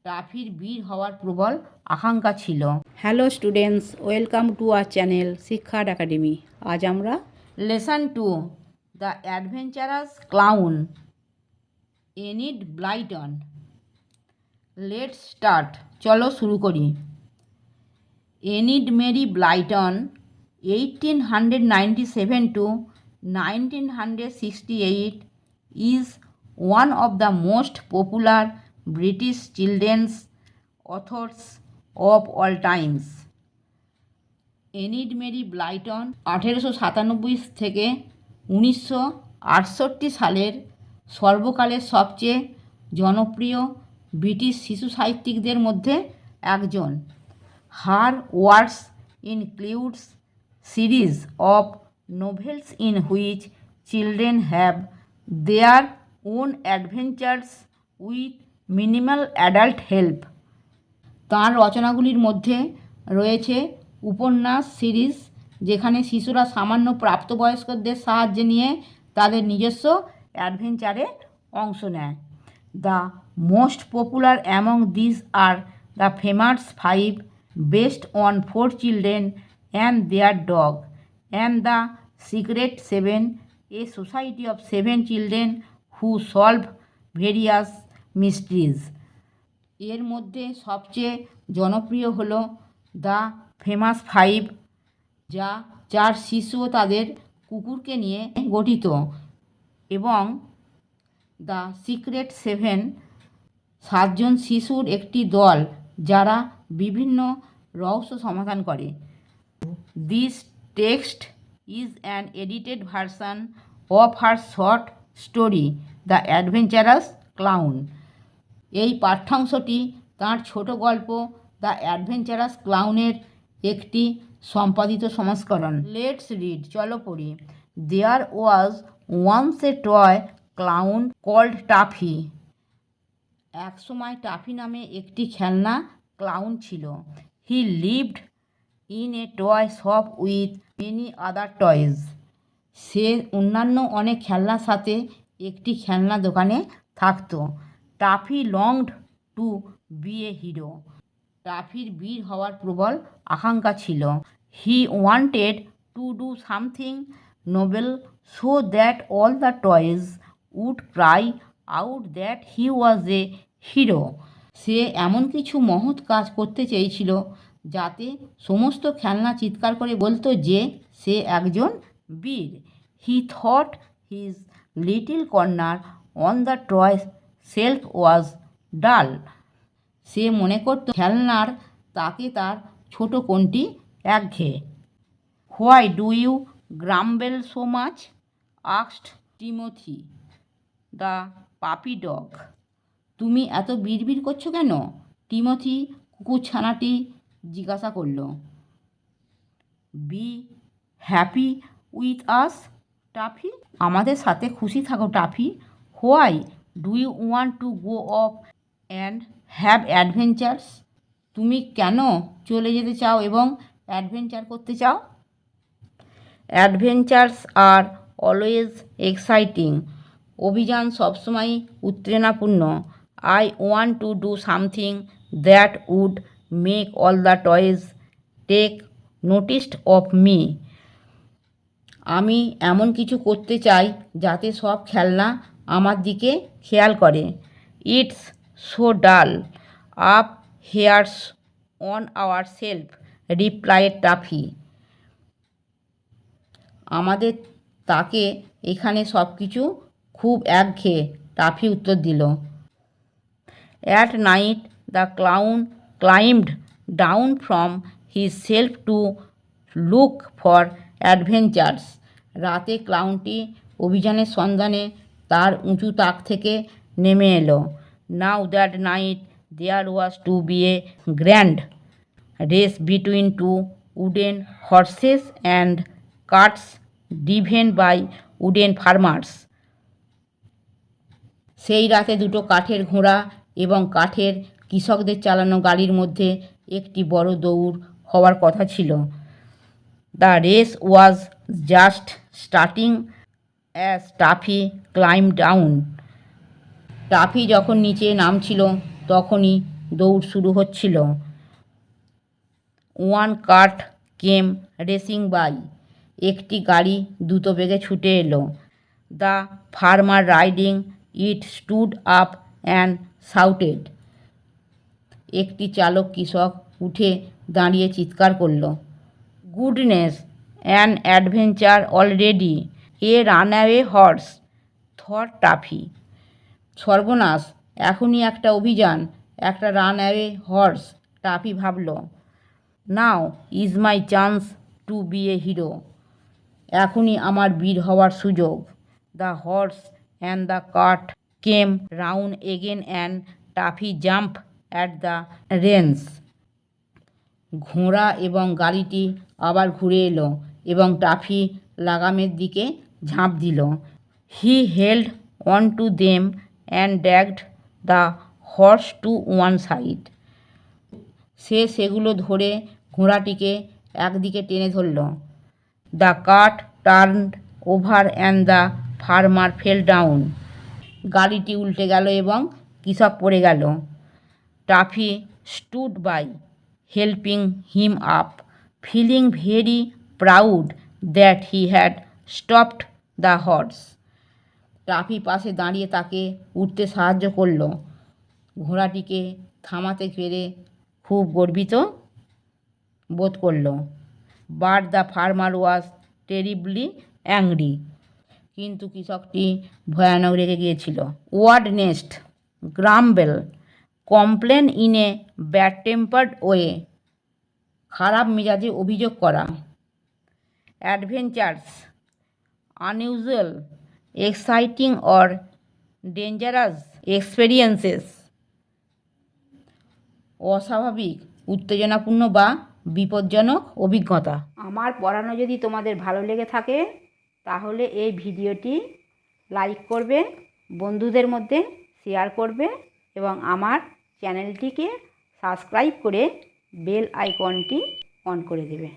টাফির বীর হওয়ার প্রবল আকাঙ্ক্ষা ছিল। Hello students, welcome to our channel Shiksha academy. আজ আমরা lesson 2 the adventurous clown Enid Blyton. Let's start, চলো শুরু করি। Enid Mary Blyton 1897 to 1968 is one of the most popular British children's authors of all times. Enid Mary Blyton 1897 থেকে 1968 সালের সর্বকালের সবচেয়ে জনপ্রিয় ব্রিটিশ শিশু সাহিত্যিকদের মধ্যে একজন। Her works includes series of novels in which children have their own adventures with minimal adult help. তাঁর রচনাগুলির মধ্যে রয়েছে উপন্যাস সিরিজ, যেখানে শিশুরা সামান্য প্রাপ্তবয়স্কদের সাহায্য নিয়ে তাদের নিজস্ব অ্যাডভেঞ্চারে অংশ নেয়। The most popular among this are the famous 5 best on 4 children and their dog and the secret 7, a society of 7 children who solve various mysteries. এর মধ্যে সবচেয়ে জনপ্রিয় হল দ্য ফেমাস 5, যা 4 শিশু ও তাদের কুকুরকে নিয়ে গঠিত, এবং দ্য সিক্রেট 7, 7 জন শিশুর একটি দল যারা বিভিন্ন রহস্য সমাধান করে। This text is an edited version of her short story the adventurous clown. এই পাঠ্যাংশটি তাঁর ছোট গল্প দ্য অ্যাডভেঞ্চারাস ক্লাউনের একটি সম্পাদিত সংস্করণ। লেটস রিড, চলো পড়ি। There was once a toy clown called Tuffy. একসময় টাফি নামে একটি খেলনা ক্লাউন ছিল। He lived in a toy shop with many other toys. সে অন্যান্য অনেক খেলনার সাথে একটি খেলনা দোকানে থাকত। Tuffy longed to be a hero. টাফির বীর হওয়ার প্রবল আকাঙ্ক্ষা ছিল। He wanted to do something noble so that all the toys would cry out that he was a hero. সে এমন কিছু মহৎ কাজ করতে চেয়েছিল যাতে সমস্ত খেলনা চিৎকার করে বলতো যে সে একজন বীর। He thought his little corner on the toy shelf was dull. সে মনে করত খেলনার তাকে তার ছোট কোণটি একঘেয়ে। Why do you grumble so much asked Timothy the puppy dog. তুমি এত বিড়বিড় করছো কেন? টিমোথি কুকুরছানাটি জিজ্ঞাসা করল। Be happy with us Tuffy. আমাদের সাথে খুশি থাকো Tuffy. Why do you want to go off and have adventures. তুমি কেন চলে যেতে চাও এবং অ্যাডভেঞ্চার করতে চাও? Adventures are always exciting. অভিযান সবসময়ই উত্তেজনাপূর্ণ। I want to do something that would make all the toys take notice of me. আমি এমন কিছু করতে চাই যাতে সব খেলনা আমার দিকে খেয়াল করে। ইটস সো ডাল up here's on our self replied toffee. আমাদের তাকে এখানে সব কিছু খুব একঘেয়ে, টাফি উত্তর দিল। At night the clown climbed down from his self to look for adventures. রাতে ক্লাউনটি অভিযানের সন্ধানে তার উঁচু তাক থেকে নেমে এলো। Now that night there was to be a grand race between 2 wooden horses and carts driven by wooden farmers. সেই রাতে দুটো কাঠের ঘোড়া এবং কাঠের কৃষকদের চালানো গাড়ির মধ্যে একটি বড় দৌড় হওয়ার কথা ছিল। The race was just starting as Tuffy climb down. Tuffy যখন নিচে নামছিল তখনই দৌড় শুরু হচ্ছিল। One cart came racing by, একটি গাড়ি দ্রুত বেগে ছুটে এলো। The farmer riding it stood up and shouted, একটি চালক কৃষক উঠে দাঁড়িয়ে চিৎকার করল, goodness, an adventure already, a runaway horse, thought Tuffy. সর্বনাশ, এখনই একটা অভিযান, একটা রানঅ্যাওয়ে হর্স, টাফি ভাবল। Now is my chance two be a hero, এখনই আমার বীর হওয়ার সুযোগ। The horse and the cart came round again and toffee jump at the Reigns, ঘোড়া এবং গাড়িটি আবার ঘুরে এলো এবং টাফি লাগামের দিকে ঝাঁপ দিল। He held on to them and dragged the horse to one side, সে সেগুলো ধরে ঘোড়াটিকে একদিকে টেনে ধরল। The cart turned over and the farmer fell down, গাড়িটি উল্টে গেল এবং কৃষক পড়ে গেল। Tuffy stood by helping him up, feeling very proud that he had stopped the horse, Tuffy পাশে দাঁড়িয়ে তাকে উঠতে সাহায্য করল। ঘোড়াটিকে থামাতে পেরে খুব গর্বিত বোধ করল। But the farmer was terribly angry, কিন্তু কৃষকটি ভয়ানক রেগে গিয়েছিল। Word next, grumble, complain in a bad tempered way, খারাপ মেজাজে অভিযোগ করা। Adventures, unusual, exciting or dangerous experiences, অস্বাভাবিক, উত্তেজনাপূর্ণ বা বিপজ্জনক অভিজ্ঞতা। আমার পড়ানো যদি তোমাদের ভালো লেগে থাকে তাহলে এই ভিডিওটি লাইক করবে, বন্ধুদের মধ্যে শেয়ার করবে এবং আমার চ্যানেলটিকে সাবস্ক্রাইব করে বেল আইকনটি অন করে দেবে।